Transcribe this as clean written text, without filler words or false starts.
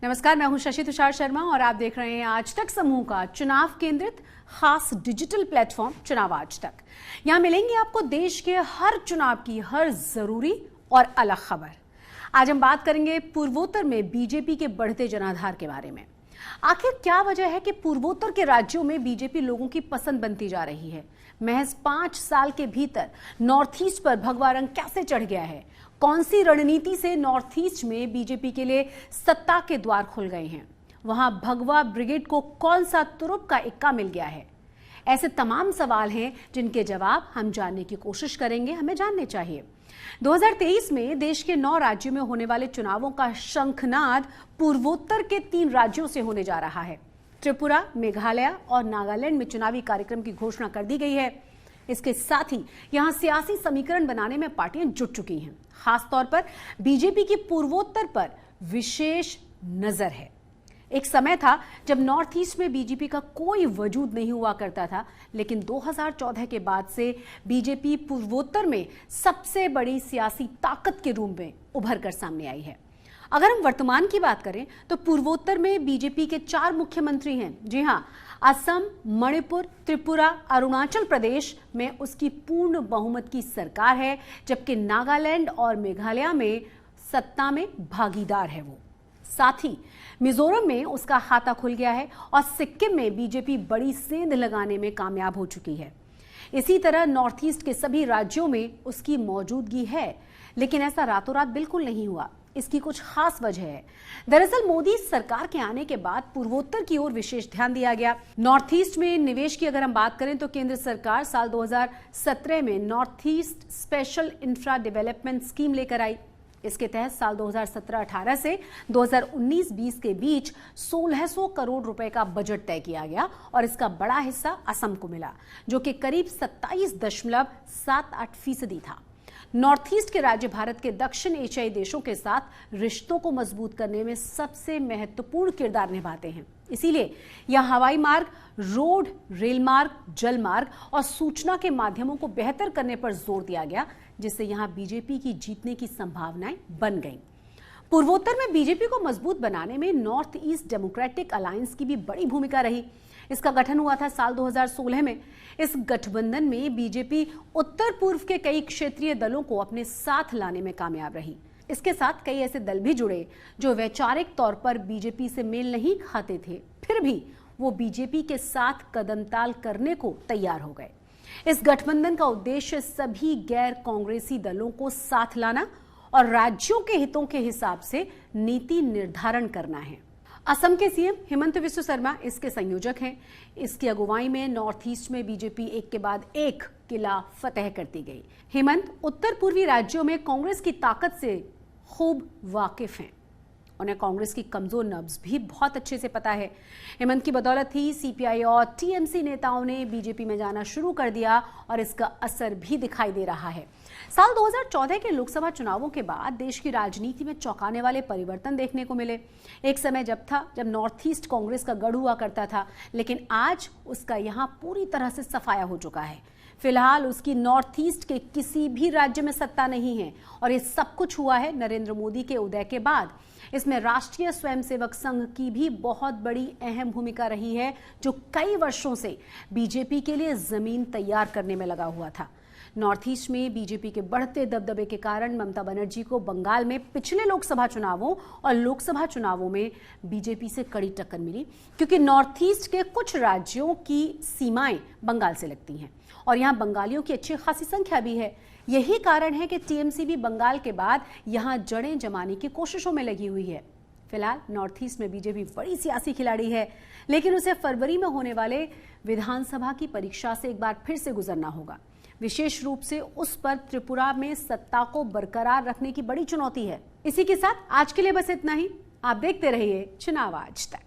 नमस्कार, मैं हूं शशि तुषार शर्मा और आप देख रहे हैं आज तक समूह का चुनाव केंद्रित खास डिजिटल प्लेटफॉर्म चुनाव आज तक। यहां मिलेंगी आपको देश के हर चुनाव की हर जरूरी और अलग खबर। आज हम बात करेंगे पूर्वोत्तर में बीजेपी के बढ़ते जनाधार के बारे में। आखिर क्या वजह है कि पूर्वोत्तर के राज्यों में बीजेपी लोगों की पसंद बनती जा रही है? महज 5 साल के भीतर नॉर्थ ईस्ट पर भगवा रंग कैसे चढ़ गया है? कौन सी रणनीति से नॉर्थ ईस्ट में बीजेपी के लिए सत्ता के द्वार खुल गए हैं? वहां भगवा ब्रिगेड को कौन सा तुरुप का इक्का मिल गया है? ऐसे तमाम सवाल हैं जिनके जवाब हम जानने की कोशिश करेंगे, हमें जानने चाहिए। 2023 में देश के 9 राज्यों में होने वाले चुनावों का शंखनाद पूर्वोत्तर के 3 राज्यों से होने जा रहा है। त्रिपुरा, मेघालय और नागालैंड में चुनावी कार्यक्रम की घोषणा कर दी गई है। इसके साथ ही यहां सियासी समीकरण बनाने में पार्टियां जुट चुकी हैं। खासतौर पर बीजेपी की पूर्वोत्तर पर विशेष नजर है। एक समय था जब नॉर्थ ईस्ट में बीजेपी का कोई वजूद नहीं हुआ करता था, लेकिन 2014 के बाद से बीजेपी पूर्वोत्तर में सबसे बड़ी सियासी ताकत के रूप में उभर कर सामने आई है। अगर हम वर्तमान की बात करें तो पूर्वोत्तर में बीजेपी के 4 मुख्यमंत्री हैं। जी हां, असम, मणिपुर, त्रिपुरा, अरुणाचल प्रदेश में उसकी पूर्ण बहुमत की सरकार है, जबकि नागालैंड और मेघालय में सत्ता में भागीदार है वो। साथ ही मिजोरम में उसका खाता खुल गया है और सिक्किम में बीजेपी बड़ी सेंध लगाने में कामयाब हो चुकी है। इसी तरह नॉर्थ ईस्ट के सभी राज्यों में उसकी मौजूदगी है, लेकिन ऐसा रातों रात बिल्कुल नहीं हुआ। इसकी कुछ खास वजह है। दरअसल मोदी सरकार के आने के बाद पूर्वोत्तर की ओर विशेष ध्यान दिया गया। नॉर्थ ईस्ट में निवेश की अगर हम बात करें तो केंद्र सरकार साल 2017 में north east special infra development scheme लेकर आई। इसके तहत साल 2017-18 से 2019-20 के बीच 1600 करोड़ रुपए का बजट तय किया गया और इसका बड़ा हिस्सा असम को मिला, जो कि करीब 27.78% था। नॉर्थ ईस्ट के राज्य भारत के दक्षिण एशियाई देशों के साथ रिश्तों को मजबूत करने में सबसे महत्वपूर्ण किरदार निभाते हैं। इसीलिए यहां हवाई मार्ग, रोड, रेल मार्ग, जल मार्ग और सूचना के माध्यमों को बेहतर करने पर जोर दिया गया, जिससे यहां बीजेपी की जीतने की संभावनाएं बन गईं। पूर्वोत्तर में बीजेपी को मजबूत बनाने में नॉर्थ ईस्ट डेमोक्रेटिक अलायंस की भी बड़ी भूमिका रही। इसका गठन हुआ था साल 2016 में। इस गठबंधन में बीजेपी उत्तर पूर्व के कई क्षेत्रीय दलों को अपने साथ लाने में कामयाब रही। इसके साथ कई ऐसे दल भी जुड़े जो वैचारिक तौर पर बीजेपी से मेल नहीं खाते थे, फिर भी वो बीजेपी के साथ कदमताल करने को तैयार हो गए। इस गठबंधन का उद्देश्य सभी गैर कांग्रेसी दलों को साथ लाना और राज्यों के हितों के हिसाब से नीति निर्धारण करना है। असम के सीएम हेमंत बिस्वा शर्मा इसके संयोजक हैं। इसकी अगुवाई में नॉर्थ ईस्ट में बीजेपी एक के बाद एक किला फतेह करती गई। हेमंत उत्तर पूर्वी राज्यों में कांग्रेस की ताकत से खूब वाकिफ हैं। उन्हें कांग्रेस की कमजोर नब्ज भी बहुत अच्छे से पता है। हेमंत की बदौलत ही सीपीआई और टीएमसी नेताओं ने बीजेपी में जाना शुरू कर दिया और इसका असर भी दिखाई दे रहा है। साल 2014 के लोकसभा चुनावों के बाद देश की राजनीति में चौंकाने वाले परिवर्तन देखने को मिले। एक समय जब नॉर्थ ईस्ट कांग्रेस का गढ़ हुआ करता था, लेकिन आज उसका यहां पूरी तरह से सफाया हो चुका है। फिलहाल उसकी नॉर्थ ईस्ट के किसी भी राज्य में सत्ता नहीं है और ये सब कुछ हुआ है नरेंद्र मोदी के उदय के बाद। इसमें राष्ट्रीय स्वयंसेवक संघ की भी बहुत बड़ी अहम भूमिका रही है, जो कई वर्षों से बीजेपी के लिए जमीन तैयार करने में लगा हुआ था। नॉर्थ ईस्ट में बीजेपी के बढ़ते दबदबे के कारण ममता बनर्जी को बंगाल में पिछले लोकसभा चुनावों और लोकसभा चुनावों में बीजेपी से कड़ी टक्कर मिली, क्योंकि नॉर्थ ईस्ट के कुछ राज्यों की सीमाएं बंगाल से लगती हैं और यहां बंगालियों की अच्छी खासी संख्या भी है। यही कारण है कि टीएमसी भी बंगाल के बाद यहां जड़ें जमाने की कोशिशों में लगी हुई है। फिलहाल नॉर्थ ईस्ट में बीजेपी बड़ी सियासी खिलाड़ी है, लेकिन उसे फरवरी में होने वाले विधानसभा की परीक्षा से एक बार फिर से गुजरना होगा। विशेष रूप से उस पर त्रिपुरा में सत्ता को बरकरार रखने की बड़ी चुनौती है। इसी के साथ आज के लिए बस इतना ही। आप देखते रहिए चुनाव आज तक।